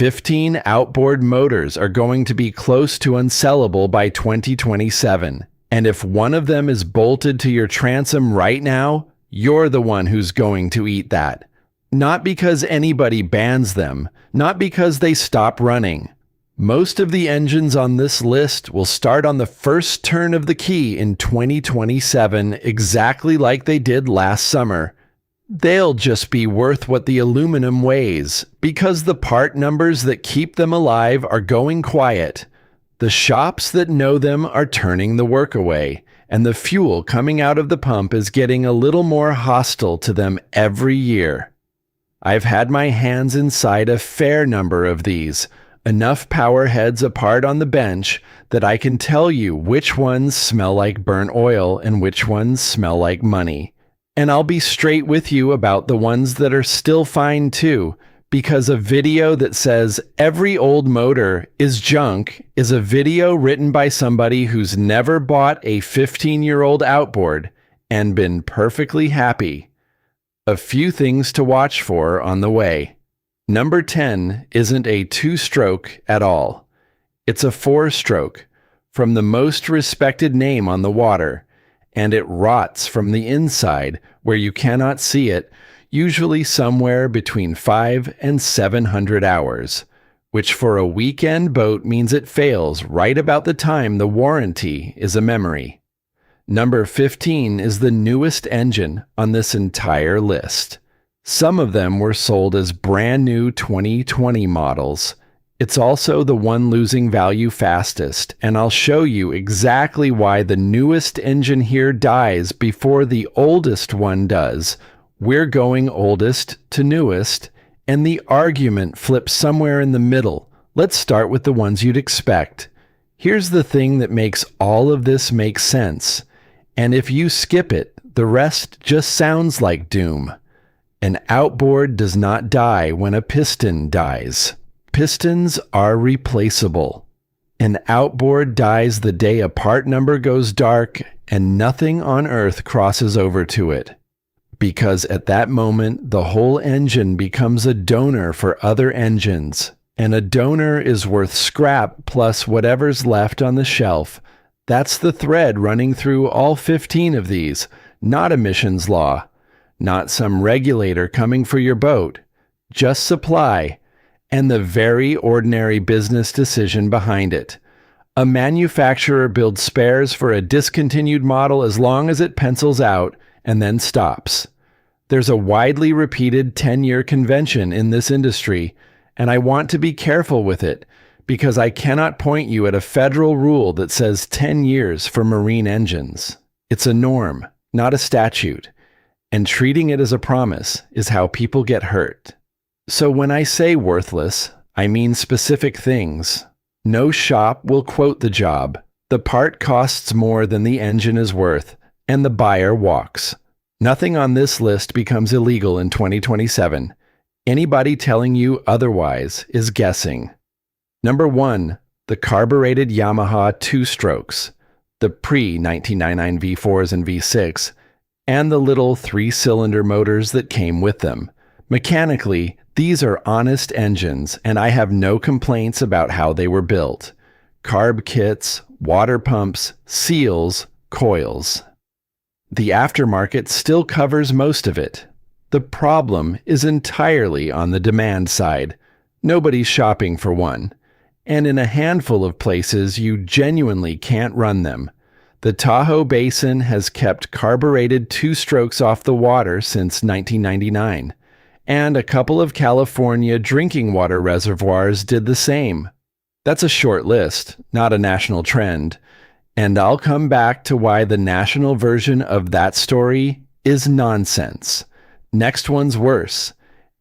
15 outboard motors are going to be close to unsellable by 2027. And if one of them is bolted to your transom right now, you're the one who's going to eat that. Not because anybody bans them, not because they stop running. Most of the engines on this list will start on the first turn of the key in 2027, exactly like they did last summer. They'll just be worth what the aluminum weighs, because the part numbers that keep them alive are going quiet. The shops that know them are turning the work away, and the fuel coming out of the pump is getting a little more hostile to them every year. I've had my hands inside a fair number of these, enough power heads apart on the bench that I can tell you which ones smell like burnt oil and which ones smell like money. And I'll be straight with you about the ones that are still fine too, because a video that says every old motor is junk is a video written by somebody who's never bought a 15-year-old outboard and been perfectly happy. A few things to watch for on the way. Number 10 isn't a two-stroke at all. It's a four-stroke, from the most respected name on the water, and it rots from the inside where you cannot see it, usually somewhere between 500 and 700 hours, which for a weekend boat means it fails right about the time the warranty is a memory. Number 15 is the newest engine on this entire list. Some of them were sold as brand new 2020 models. It's also the one losing value fastest, and I'll show you exactly why the newest engine here dies before the oldest one does. We're going oldest to newest, and the argument flips somewhere in the middle. Let's start with the ones you'd expect. Here's the thing that makes all of this make sense, and if you skip it, the rest just sounds like doom. An outboard does not die when a piston dies. Pistons are replaceable. An outboard dies the day a part number goes dark and nothing on earth crosses over to it. Because at that moment, the whole engine becomes a donor for other engines, and a donor is worth scrap plus whatever's left on the shelf. That's the thread running through all 15 of these, not emissions law, not some regulator coming for your boat, just supply, and the very ordinary business decision behind it. A manufacturer builds spares for a discontinued model as long as it pencils out and then stops. There's a widely repeated 10-year convention in this industry, and I want to be careful with it because I cannot point you at a federal rule that says 10 years for marine engines. It's a norm, not a statute, and treating it as a promise is how people get hurt. So when I say worthless, I mean specific things. No shop will quote the job. The part costs more than the engine is worth, and the buyer walks. Nothing on this list becomes illegal in 2027. Anybody telling you otherwise is guessing. Number 1, the carbureted Yamaha two-strokes, the pre-1999 V4s and V6, and the little 3-cylinder motors that came with them. Mechanically, these are honest engines, and I have no complaints about how they were built. Carb kits, water pumps, seals, coils. The aftermarket still covers most of it. The problem is entirely on the demand side. Nobody's shopping for one. And in a handful of places, you genuinely can't run them. The Tahoe Basin has kept carbureted two-strokes off the water since 1999. And a couple of California drinking water reservoirs did the same. That's a short list, not a national trend. And I'll come back to why the national version of that story is nonsense. Next one's worse,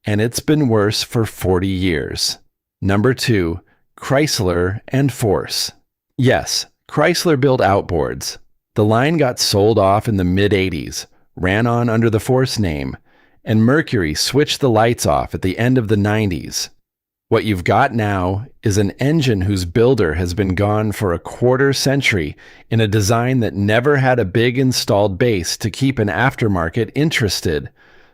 and it's been worse for 40 years. Number 2, Chrysler and Force. Yes, Chrysler built outboards. The line got sold off in the mid-80s, ran on under the Force name, and Mercury switched the lights off at the end of the 90s. What you've got now is an engine whose builder has been gone for a quarter century in a design that never had a big installed base to keep an aftermarket interested.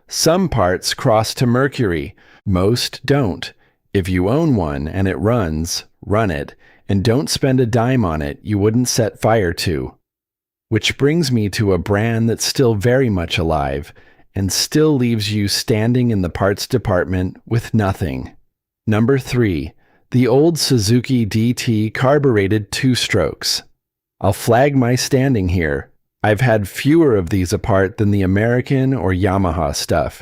Some parts cross to Mercury, most don't. If you own one and it runs, run it, and don't spend a dime on it you wouldn't set fire to. Which brings me to a brand that's still very much alive and still leaves you standing in the parts department with nothing. Number 3. The old Suzuki DT carbureted 2-strokes. I'll flag my standing here. I've had fewer of these apart than the American or Yamaha stuff,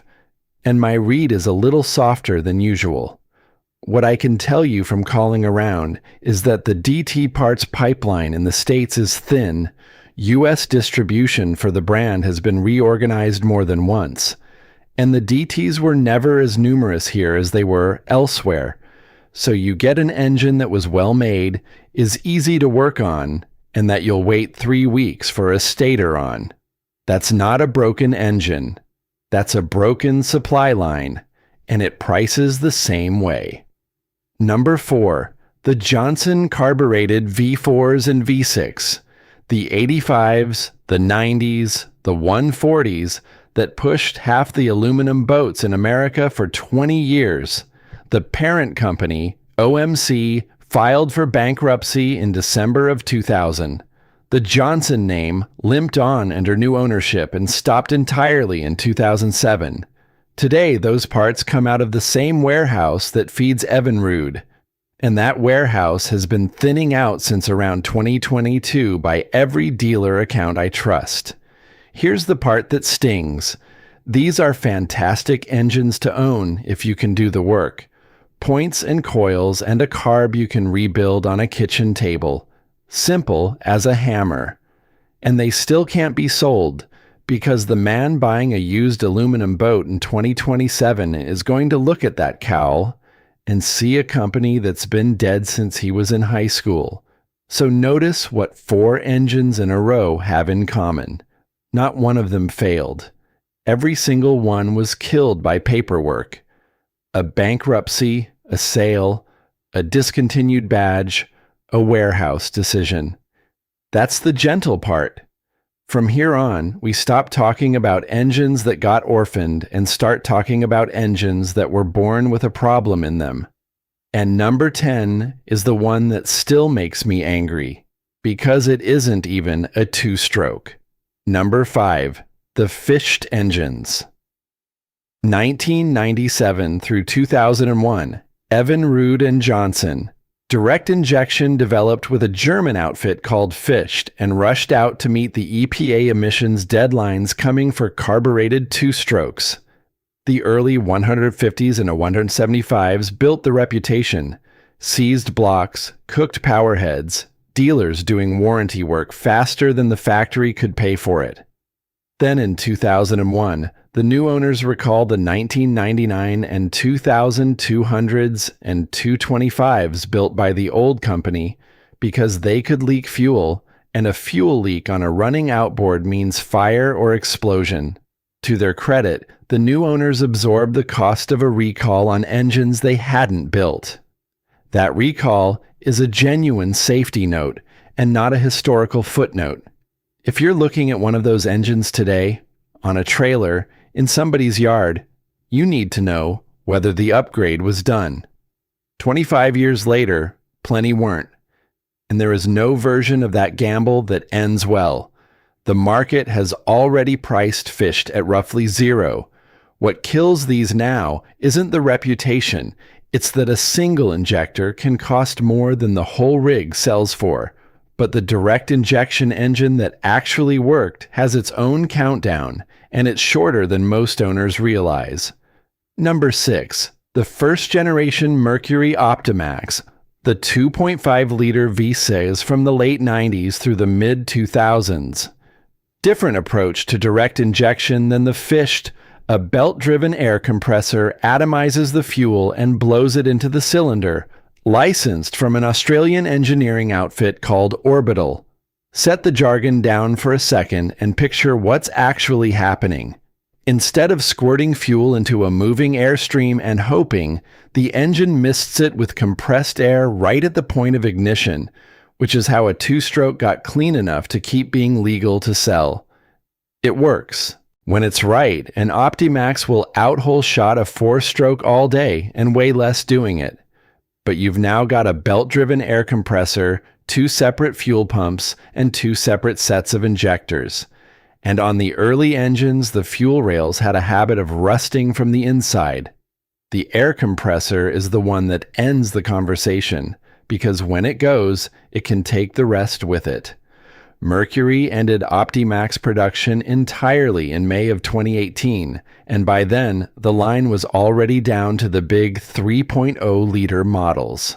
and my read is a little softer than usual. What I can tell you from calling around is that the DT parts pipeline in the States is thin. US distribution for the brand has been reorganized more than once, and the DTs were never as numerous here as they were elsewhere. So you get an engine that was well made, is easy to work on, and that you'll wait 3 weeks for a stator on. That's not a broken engine. That's a broken supply line, and it prices the same way. Number 4. The Johnson carbureted V4s and V6s. The 85s, the 90s, the 140s that pushed half the aluminum boats in America for 20 years. The parent company, OMC, filed for bankruptcy in December of 2000. The Johnson name limped on under new ownership and stopped entirely in 2007. Today, those parts come out of the same warehouse that feeds Evinrude, and that warehouse has been thinning out since around 2022 by every dealer account I trust. Here's the part that stings. These are fantastic engines to own if you can do the work. Points and coils and a carb you can rebuild on a kitchen table. Simple as a hammer. And they still can't be sold, because the man buying a used aluminum boat in 2027 is going to look at that cowl and see a company that's been dead since he was in high school. So notice what 4 engines in a row have in common. Not one of them failed. Every single one was killed by paperwork. A bankruptcy, a sale, a discontinued badge, a warehouse decision. That's the gentle part. From here on, we stop talking about engines that got orphaned and start talking about engines that were born with a problem in them. And number 10 is the one that still makes me angry, because it isn't even a 2-stroke. Number 5, the FICHT engines. 1997 through 2001, Evinrude and Johnson. Direct injection developed with a German outfit called FICHT and rushed out to meet the EPA emissions deadlines coming for carbureted 2-strokes. The early 150s and 175s built the reputation. Seized blocks, cooked power heads, dealers doing warranty work faster than the factory could pay for it. Then in 2001, the new owners recalled the 1999 and 2000 200s and 225s built by the old company because they could leak fuel, and a fuel leak on a running outboard means fire or explosion. To their credit, the new owners absorbed the cost of a recall on engines they hadn't built. That recall is a genuine safety note and not a historical footnote. If you're looking at one of those engines today, on a trailer, in somebody's yard, you need to know whether the upgrade was done. 25 years later, plenty weren't. And there is no version of that gamble that ends well. The market has already priced FICHT at roughly 0. What kills these now isn't the reputation, it's that a single injector can cost more than the whole rig sells for. But the direct injection engine that actually worked has its own countdown, and it's shorter than most owners realize. Number 6. The first-generation Mercury OptiMax, the 2.5-liter V6s from the late 90s through the mid-2000s. Different approach to direct injection than the FICHT. A belt-driven air compressor atomizes the fuel and blows it into the cylinder, licensed from an Australian engineering outfit called Orbital. Set the jargon down for a second and picture what's actually happening. Instead of squirting fuel into a moving airstream and hoping, the engine mists it with compressed air right at the point of ignition, which is how a 2-stroke got clean enough to keep being legal to sell. It works. When it's right, an OptiMax will out-hole shot a 4-stroke all day and way less doing it. but you've now got a belt-driven air compressor, 2 separate fuel pumps, and 2 separate sets of injectors. And on the early engines, the fuel rails had a habit of rusting from the inside. The air compressor is the one that ends the conversation, because when it goes, it can take the rest with it. Mercury ended OptiMax production entirely in May of 2018, and by then, the line was already down to the big 3.0-liter models.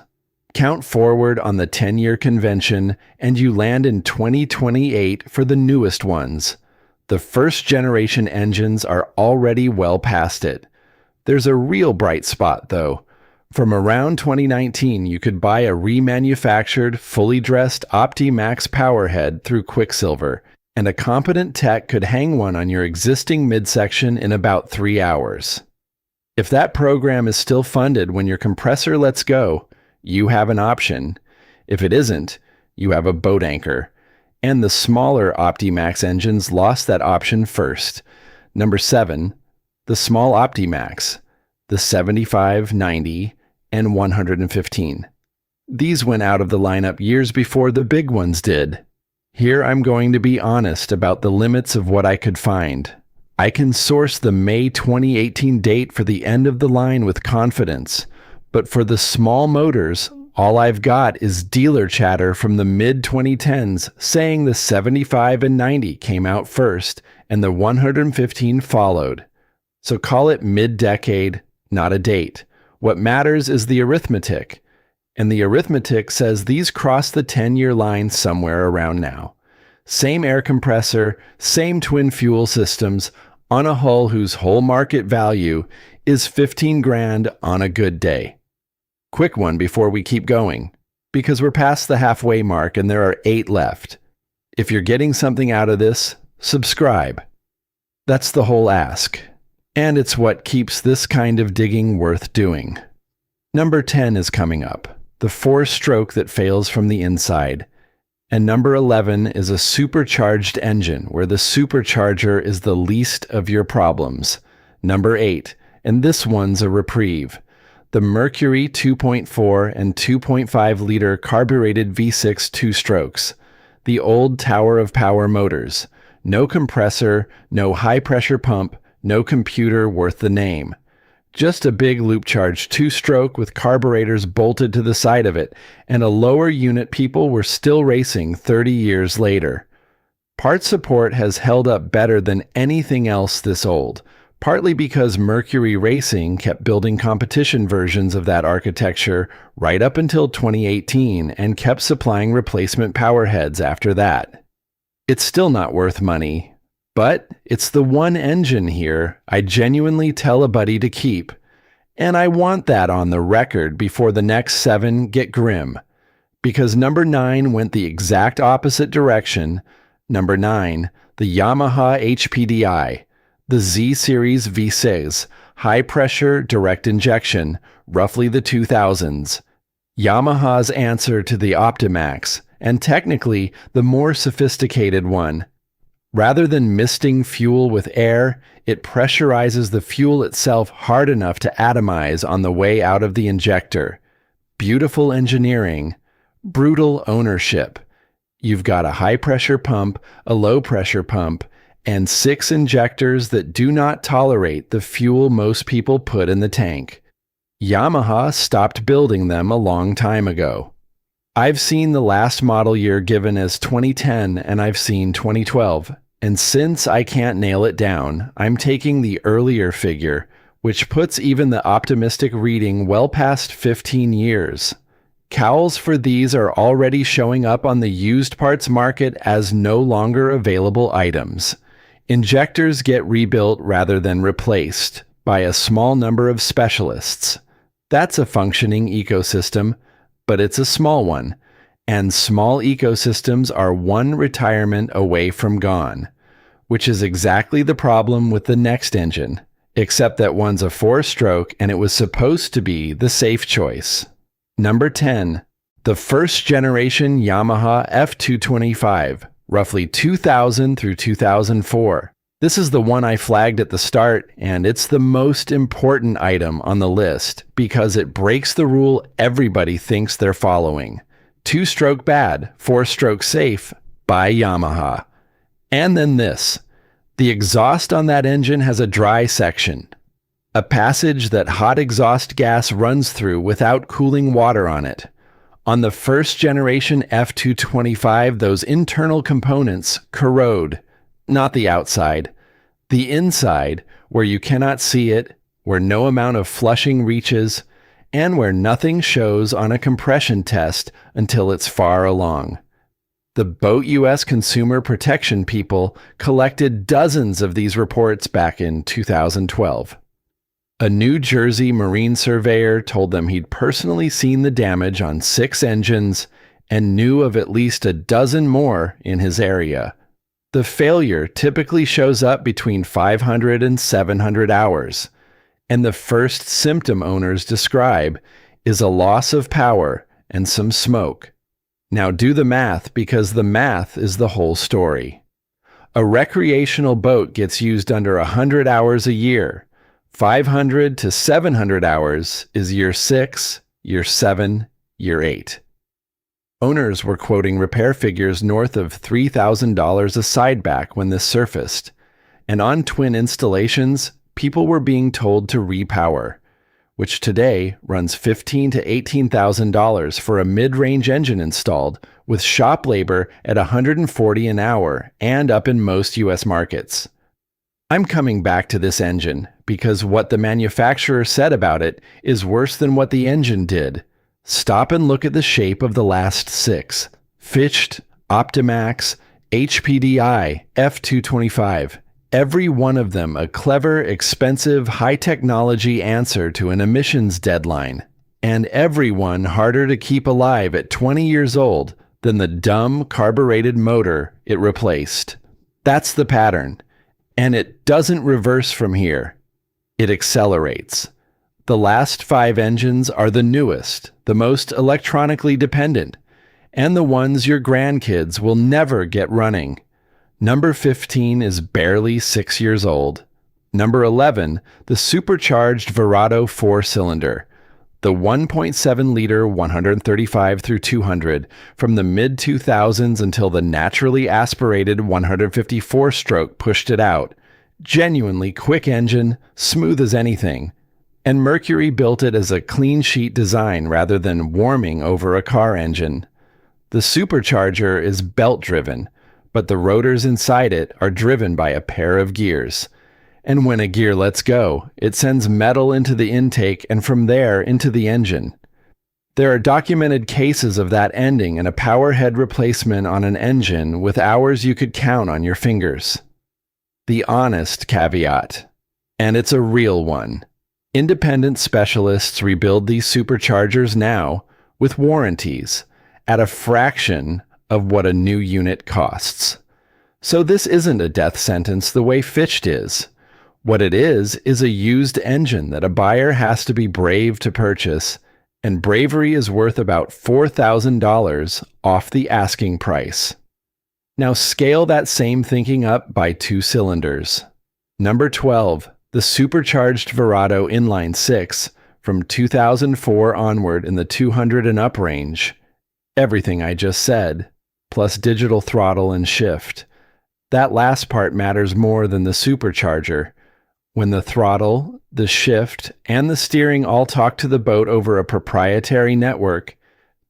Count forward on the 10-year convention, and you land in 2028 for the newest ones. The first-generation engines are already well past it. There's a real bright spot, though. From around 2019, you could buy a remanufactured, fully dressed OptiMax powerhead through Quicksilver, and a competent tech could hang one on your existing midsection in about 3 hours. If that program is still funded when your compressor lets go, you have an option. If it isn't, you have a boat anchor. And the smaller OptiMax engines lost that option first. Number 7, the small OptiMax, the 75, 90, and 115. These went out of the lineup years before the big ones did. Here I'm going to be honest about the limits of what I could find. I can source the May 2018 date for the end of the line with confidence, but for the small motors, all I've got is dealer chatter from the mid-2010s saying the 75 and 90 came out first and the 115 followed. So call it mid-decade, not a date. What matters is the arithmetic, and the arithmetic says these cross the 10-year line somewhere around now. Same air compressor, same twin fuel systems, on a hull whose whole market value is 15 grand on a good day. Quick one before we keep going, because we're past the halfway mark and there are 8 left. If you're getting something out of this, subscribe. That's the whole ask. And it's what keeps this kind of digging worth doing. Number 10 is coming up, the 4-stroke that fails from the inside. And number 11 is a supercharged engine where the supercharger is the least of your problems. Number 8, and this one's a reprieve. The Mercury 2.4 and 2.5-liter carbureted V6 2-strokes. The old Tower of Power motors. No compressor, no high-pressure pump, no computer worth the name. Just a big loop-charged 2-stroke with carburetors bolted to the side of it, and a lower unit people were still racing 30 years later. Part support has held up better than anything else this old, partly because Mercury Racing kept building competition versions of that architecture right up until 2018 and kept supplying replacement powerheads after that. It's still not worth money, but it's the one engine here I genuinely tell a buddy to keep, and I want that on the record before the next 7 get grim, because number 9 went the exact opposite direction. Number 9, the Yamaha HPDI, the Z-Series V6s, high-pressure direct injection, roughly the 2000s. Yamaha's answer to the OptiMax, and technically the more sophisticated one. Rather than misting fuel with air, it pressurizes the fuel itself hard enough to atomize on the way out of the injector. Beautiful engineering, brutal ownership. You've got a high-pressure pump, a low-pressure pump, and 6 injectors that do not tolerate the fuel most people put in the tank. Yamaha stopped building them a long time ago. I've seen the last model year given as 2010 and I've seen 2012, and since I can't nail it down, I'm taking the earlier figure, which puts even the optimistic reading well past 15 years. Cowls for these are already showing up on the used parts market as no longer available items. Injectors get rebuilt rather than replaced by a small number of specialists. That's a functioning ecosystem, but it's a small one, and small ecosystems are one retirement away from gone, which is exactly the problem with the next engine, except that one's a 4-stroke and it was supposed to be the safe choice. Number 10, the first-generation Yamaha F225, roughly 2000 through 2004. This is the one I flagged at the start, and it's the most important item on the list because it breaks the rule everybody thinks they're following. 2-stroke bad, 4-stroke safe by Yamaha. And then this. The exhaust on that engine has a dry section, a passage that hot exhaust gas runs through without cooling water on it. On the first generation F225, those internal components corrode. Not the outside, the inside, where you cannot see it, where no amount of flushing reaches, and where nothing shows on a compression test until it's far along. The Boat US consumer protection people collected dozens of these reports back in 2012. A New Jersey marine surveyor told them he'd personally seen the damage on 6 engines and knew of at least a dozen more in his area. The failure typically shows up between 500 and 700 hours, and the first symptom owners describe is a loss of power and some smoke. Now do the math, because the math is the whole story. A recreational boat gets used under 100 hours a year. 500 to 700 hours is year 6, year 7, year 8. Owners were quoting repair figures north of $3,000 a sideback when this surfaced, and on twin installations, people were being told to repower, which today runs $15,000 to $18,000 for a mid-range engine installed, with shop labor at $140 an hour and up in most US markets. I'm coming back to this engine because what the manufacturer said about it is worse than what the engine did. Stop and look at the shape of the last 6. FICHT, OptiMax, HPDI, F225. Every one of them a clever, expensive, high-technology answer to an emissions deadline. And every one harder to keep alive at 20 years old than the dumb, carbureted motor it replaced. That's the pattern. And it doesn't reverse from here. It accelerates. The last 5 engines are the newest, the most electronically dependent, and the ones your grandkids will never get running. Number 15 is barely 6 years old. Number 11, the supercharged Verado 4-cylinder, the 1.7-liter 135 through 200 from the mid-2000s until the naturally aspirated 154-stroke pushed it out. Genuinely quick engine, smooth as anything. And Mercury built it as a clean sheet design rather than warming over a car engine. The supercharger is belt-driven, but the rotors inside it are driven by a pair of gears. And when a gear lets go, it sends metal into the intake and from there into the engine. There are documented cases of that ending in a power head replacement on an engine with hours you could count on your fingers. The honest caveat, and it's a real one. Independent specialists rebuild these superchargers now with warranties at a fraction of what a new unit costs. So this isn't a death sentence the way FICHT is. What it is a used engine that a buyer has to be brave to purchase, and bravery is worth about $4,000 off the asking price. Now scale that same thinking up by 2 cylinders. Number 12. The supercharged Verado inline 6 from 2004 onward in the 200 and up range. Everything I just said, plus digital throttle and shift. That last part matters more than the supercharger. When the throttle, the shift, and the steering all talk to the boat over a proprietary network,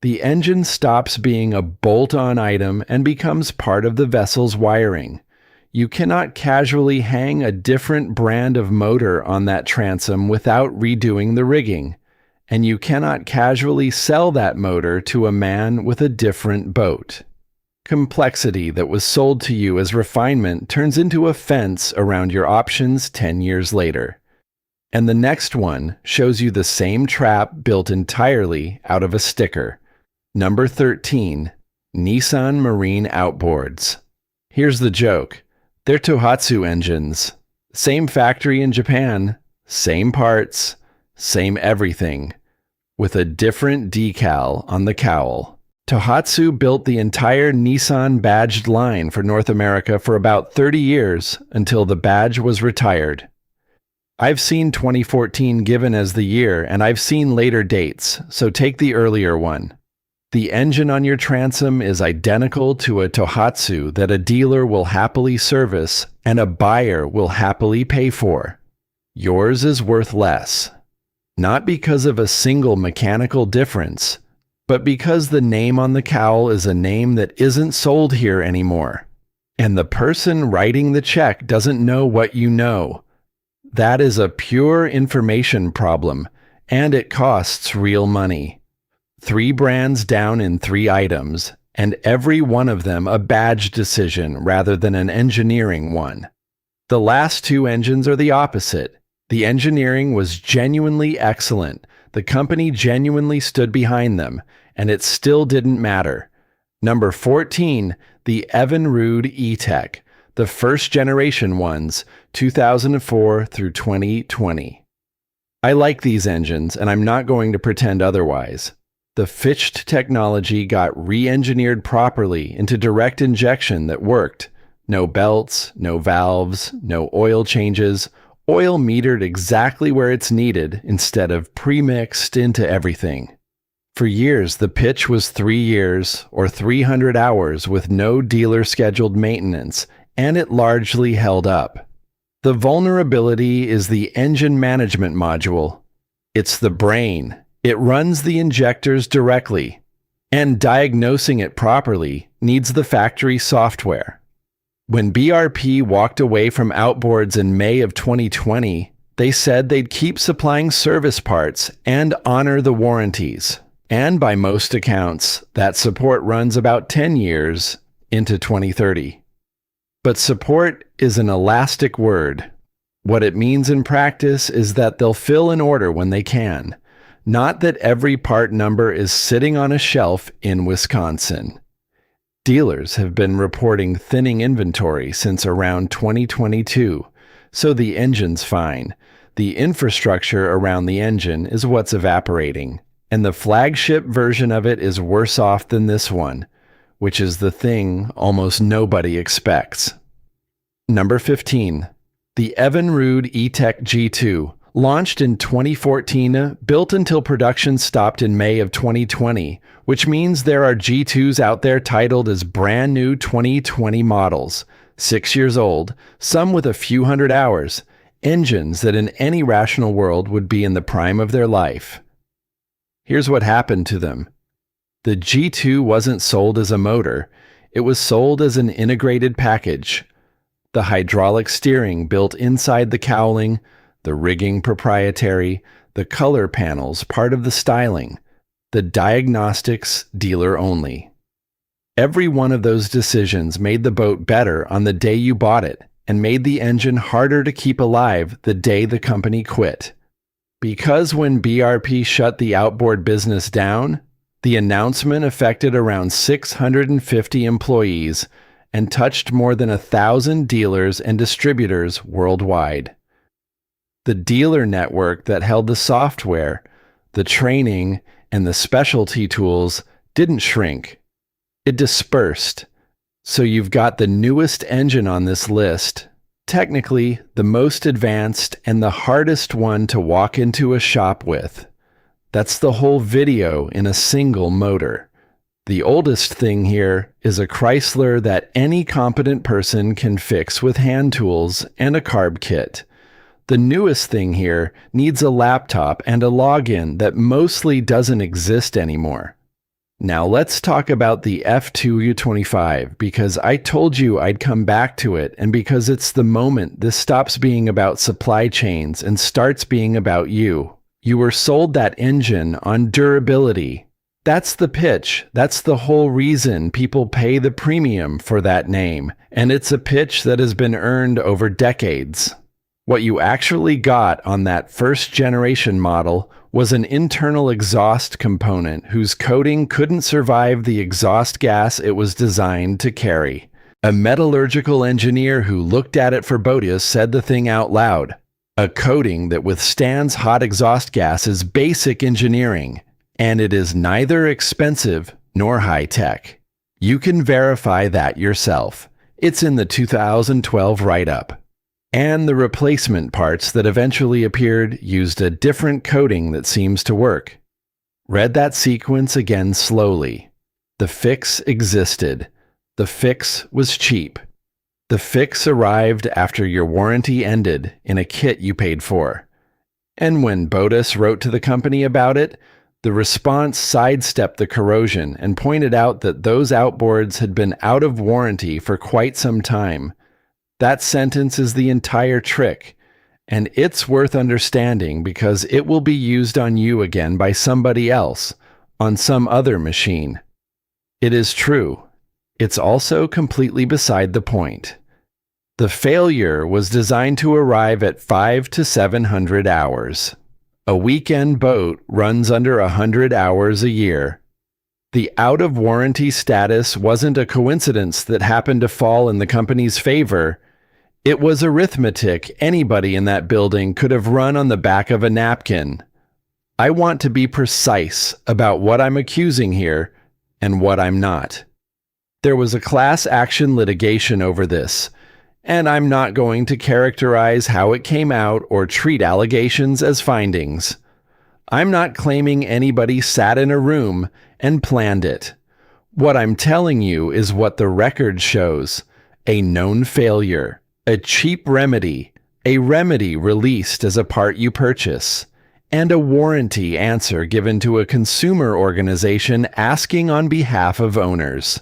the engine stops being a bolt-on item and becomes part of the vessel's wiring. You cannot casually hang a different brand of motor on that transom without redoing the rigging, and you cannot casually sell that motor to a man with a different boat. Complexity that was sold to you as refinement turns into a fence around your options 10 years later. And the next one shows you the same trap built entirely out of a sticker. Number 13, Nissan Marine Outboards. Here's the joke. They're Tohatsu engines. Same factory in Japan, same parts, same everything, with a different decal on the cowl. Tohatsu built the entire Nissan-badged line for North America for about 30 years until the badge was retired. I've seen 2014 given as the year, and I've seen later dates, so take the earlier one. The engine on your transom is identical to a Tohatsu that a dealer will happily service and a buyer will happily pay for. Yours is worth less. Not because of a single mechanical difference, but because the name on the cowl is a name that isn't sold here anymore. And the person writing the check doesn't know what you know. That is a pure information problem, and it costs real money. 3 brands down in 3 items, and every one of them a badge decision rather than an engineering one. The last 2 engines are the opposite. The engineering was genuinely excellent. The company genuinely stood behind them, and it still didn't matter. Number 14, the Evinrude E-Tec, the first generation ones, 2004 through 2020. I like these engines, and I'm not going to pretend otherwise. The FICHT technology got re-engineered properly into direct injection that worked. No belts, no valves, no oil changes, oil metered exactly where it's needed instead of pre-mixed into everything. For years, the pitch was 3 years or 300 hours with no dealer-scheduled maintenance, and it largely held up. The vulnerability is the engine management module. It's the brain. It runs the injectors directly, and diagnosing it properly needs the factory software. When BRP walked away from Outboards in May of 2020, they said they'd keep supplying service parts and honor the warranties. And by most accounts, that support runs about 10 years into 2030. But support is an elastic word. What it means in practice is that they'll fill an order when they can, not that every part number is sitting on a shelf in Wisconsin. Dealers have been reporting thinning inventory since around 2022, so the engine's fine. The infrastructure around the engine is what's evaporating, and the flagship version of it is worse off than this one, which is the thing almost nobody expects. Number 15. The Evinrude E-Tec G2, launched in 2014, built until production stopped in May of 2020, which means there are G2s out there titled as brand new 2020 models, 6 years old, some with a few hundred hours, engines that in any rational world would be in the prime of their life. Here's what happened to them. The G2 wasn't sold as a motor, it was sold as an integrated package. The hydraulic steering built inside the cowling, the rigging proprietary, the color panels part of the styling, the diagnostics dealer only. Every one of those decisions made the boat better on the day you bought it and made the engine harder to keep alive the day the company quit. Because when BRP shut the outboard business down, the announcement affected around 650 employees and touched more than 1,000 dealers and distributors worldwide. The dealer network that held the software, the training, and the specialty tools didn't shrink. It dispersed. So you've got the newest engine on this list, technically the most advanced and the hardest one to walk into a shop with. That's the whole video in a single motor. The oldest thing here is a Chrysler that any competent person can fix with hand tools and a carb kit. The newest thing here needs a laptop and a login that mostly doesn't exist anymore. Now let's talk about the F225, because I told you I'd come back to it, and because it's the moment this stops being about supply chains and starts being about you. You were sold that engine on durability. That's the pitch. That's the whole reason people pay the premium for that name, and it's a pitch that has been earned over decades. What you actually got on that first generation model was an internal exhaust component whose coating couldn't survive the exhaust gas it was designed to carry. A metallurgical engineer who looked at it for Botius said the thing out loud. A coating that withstands hot exhaust gas is basic engineering, and it is neither expensive nor high-tech. You can verify that yourself. It's in the 2012 write-up. And the replacement parts that eventually appeared used a different coating that seems to work. Read that sequence again slowly. The fix existed. The fix was cheap. The fix arrived after your warranty ended in a kit you paid for. And when Botus wrote to the company about it, the response sidestepped the corrosion and pointed out that those outboards had been out of warranty for quite some time. That sentence is the entire trick, and it's worth understanding because it will be used on you again by somebody else, on some other machine. It is true. It's also completely beside the point. The failure was designed to arrive at 500 to 700 hours. A weekend boat runs under 100 hours a year. The out-of-warranty status wasn't a coincidence that happened to fall in the company's favor. It was arithmetic anybody in that building could have run on the back of a napkin. I want to be precise about what I'm accusing here and what I'm not. There was a class action litigation over this, and I'm not going to characterize how it came out or treat allegations as findings. I'm not claiming anybody sat in a room and planned it. What I'm telling you is what the record shows: a known failure, a cheap remedy, a remedy released as a part you purchase, and a warranty answer given to a consumer organization asking on behalf of owners.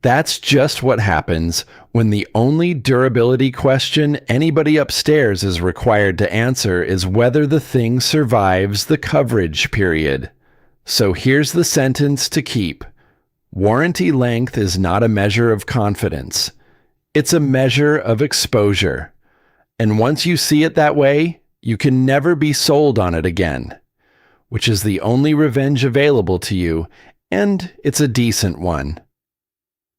That's just what happens when the only durability question anybody upstairs is required to answer is whether the thing survives the coverage period. So here's the sentence to keep. Warranty length is not a measure of confidence. It's a measure of exposure. And once you see it that way, you can never be sold on it again, which is the only revenge available to you, and it's a decent one.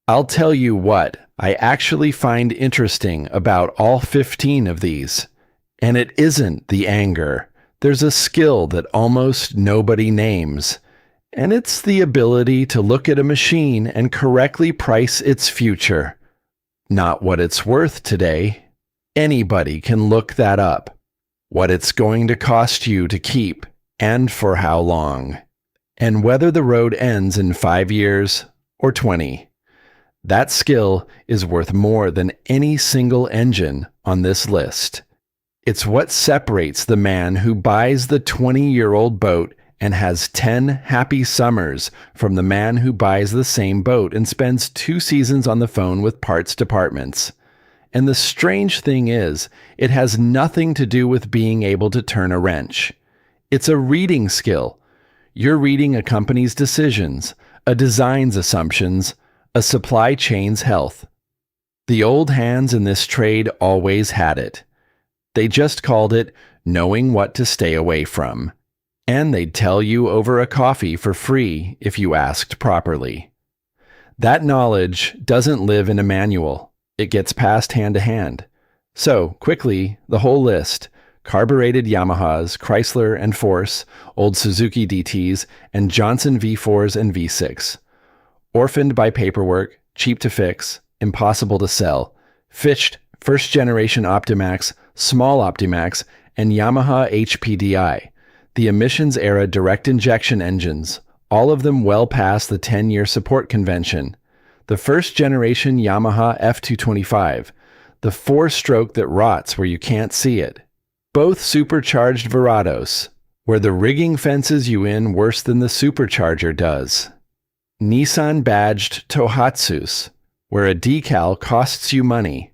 I'll tell you what I actually find interesting about all 15 of these, and it isn't the anger. There's a skill that almost nobody names, and it's the ability to look at a machine and correctly price its future. Not what it's worth today. Anybody can look that up. What it's going to cost you to keep, and for how long, and whether the road ends in 5 years or 20. That skill is worth more than any single engine on this list. It's what separates the man who buys the 20-year-old boat and has 10 happy summers from the man who buys the same boat and spends 2 seasons on the phone with parts departments. And the strange thing is, it has nothing to do with being able to turn a wrench. It's a reading skill. You're reading a company's decisions, a design's assumptions, a supply chain's health. The old hands in this trade always had it. They just called it knowing what to stay away from. And they'd tell you over a coffee for free if you asked properly. That knowledge doesn't live in a manual. It gets passed hand to hand. So, quickly, the whole list: carbureted Yamahas, Chrysler and Force, old Suzuki DTs, and Johnson V4s and V6s. Orphaned by paperwork, cheap to fix, impossible to sell. FICHT, first generation OptiMax, small OptiMax, and Yamaha HPDI. The emissions era direct injection engines, all of them well past the 10-year support convention. The first generation Yamaha F225, the 4-stroke that rots where you can't see it. Both supercharged Verados, where the rigging fences you in worse than the supercharger does. Nissan-badged Tohatsus, where a decal costs you money.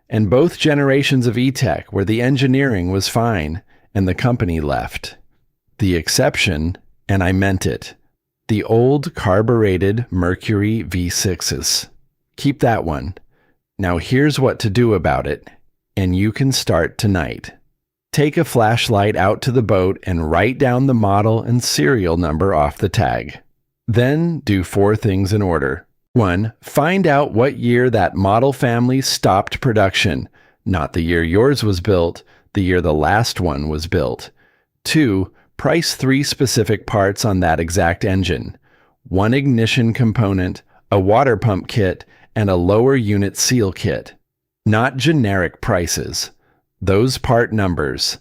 And both generations of E-Tec, where the engineering was fine and the company left. The exception, and I meant it, the old carbureted Mercury V6s. Keep that one. Now here's what to do about it, and you can start tonight. Take a flashlight out to the boat and write down the model and serial number off the tag. Then do 4 things in order. 1. Find out what year that model family stopped production. Not the year yours was built, the year the last one was built. 2. Price 3 specific parts on that exact engine. one ignition component, a water pump kit, and a lower unit seal kit. Not generic prices. Those part numbers.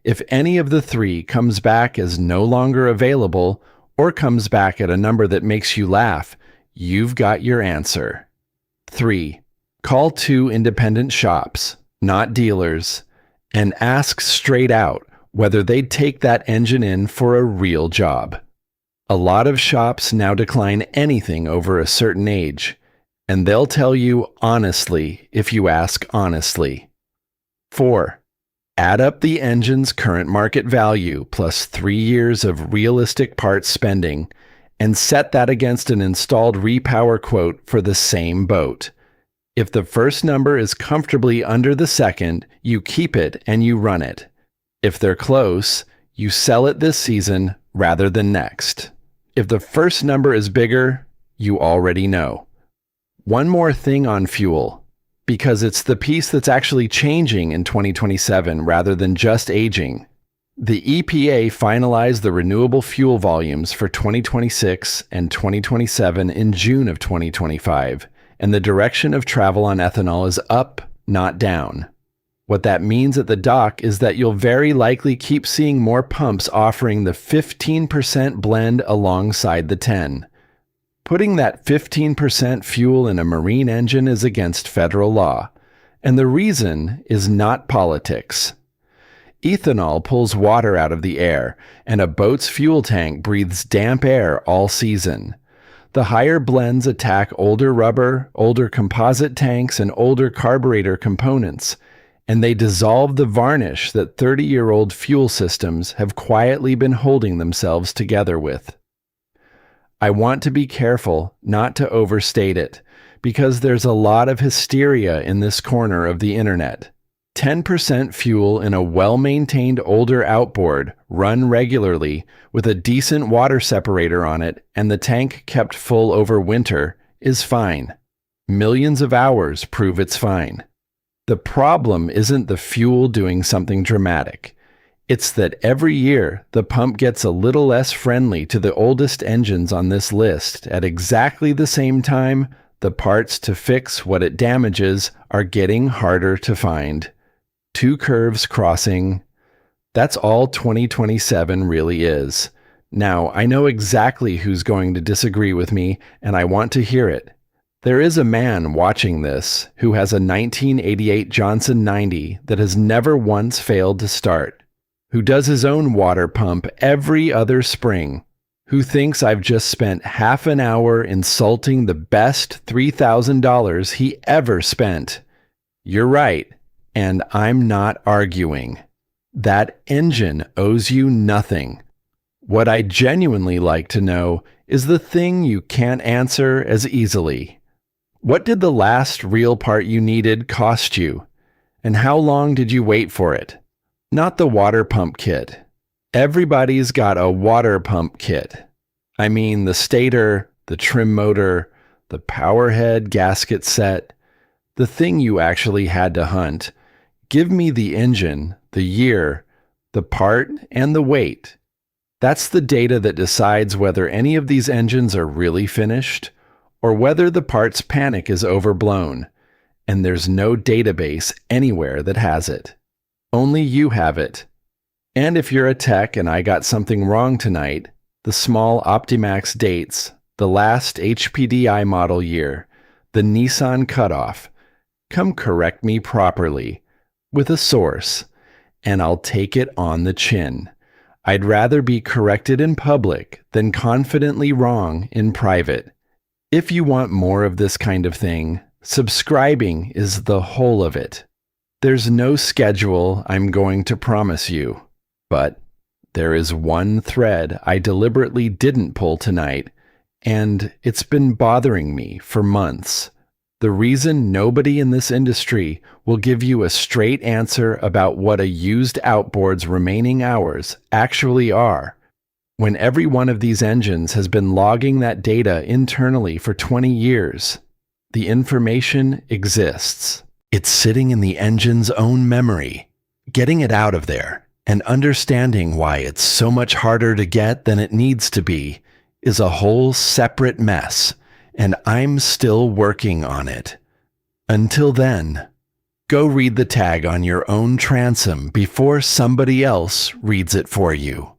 If any of the three comes back as no longer available or comes back at a number that makes you laugh, you've got your answer. 3. Call 2 independent shops, not dealers, and ask straight out whether they'd take that engine in for a real job. A lot of shops now decline anything over a certain age, and they'll tell you honestly if you ask honestly. 4. Add up the engine's current market value plus 3 years of realistic parts spending and set that against an installed repower quote for the same boat. If the first number is comfortably under the second, you keep it and you run it. If they're close, you sell it this season rather than next. If the first number is bigger, you already know. One more thing on fuel, because it's the piece that's actually changing in 2027 rather than just aging. The EPA finalized the renewable fuel volumes for 2026 and 2027 in June of 2025, and the direction of travel on ethanol is up, not down. What that means at the dock is that you'll very likely keep seeing more pumps offering the 15% blend alongside the 10%. Putting that 15% fuel in a marine engine is against federal law, and the reason is not politics. Ethanol pulls water out of the air, and a boat's fuel tank breathes damp air all season. The higher blends attack older rubber, older composite tanks, and older carburetor components, and they dissolve the varnish that 30-year-old fuel systems have quietly been holding themselves together with. I want to be careful not to overstate it, because there's a lot of hysteria in this corner of the internet. 10% fuel in a well-maintained older outboard, run regularly, with a decent water separator on it and the tank kept full over winter, is fine. Millions of hours prove it's fine. The problem isn't the fuel doing something dramatic. It's that every year, the pump gets a little less friendly to the oldest engines on this list at exactly the same time the parts to fix what it damages are getting harder to find. 2 curves crossing. That's all 2027 really is. Now, I know exactly who's going to disagree with me, and I want to hear it. There is a man watching this who has a 1988 Johnson 90 that has never once failed to start, who does his own water pump every other spring, who thinks I've just spent half an hour insulting the best $3,000 he ever spent. You're right, and I'm not arguing. That engine owes you nothing. What I'd genuinely like to know is the thing you can't answer as easily. What did the last real part you needed cost you? And how long did you wait for it? Not the water pump kit. Everybody's got a water pump kit. I mean the stator, the trim motor, the power head gasket set, the thing you actually had to hunt. Give me the engine, the year, the part, and the weight. That's the data that decides whether any of these engines are really finished, or whether the parts panic is overblown, and there's no database anywhere that has it. Only you have it. And if you're a tech and I got something wrong tonight, the small OptiMax dates, the last HPDI model year, the Nissan cutoff, come correct me properly, with a source, and I'll take it on the chin. I'd rather be corrected in public than confidently wrong in private. If you want more of this kind of thing, subscribing is the whole of it. There's no schedule I'm going to promise you, but there is one thread I deliberately didn't pull tonight, and it's been bothering me for months. The reason nobody in this industry will give you a straight answer about what a used outboard's remaining hours actually are, when every one of these engines has been logging that data internally for 20 years. The information exists. It's sitting in the engine's own memory. Getting it out of there and understanding why it's so much harder to get than it needs to be is a whole separate mess, and I'm still working on it. Until then, go read the tag on your own transom before somebody else reads it for you.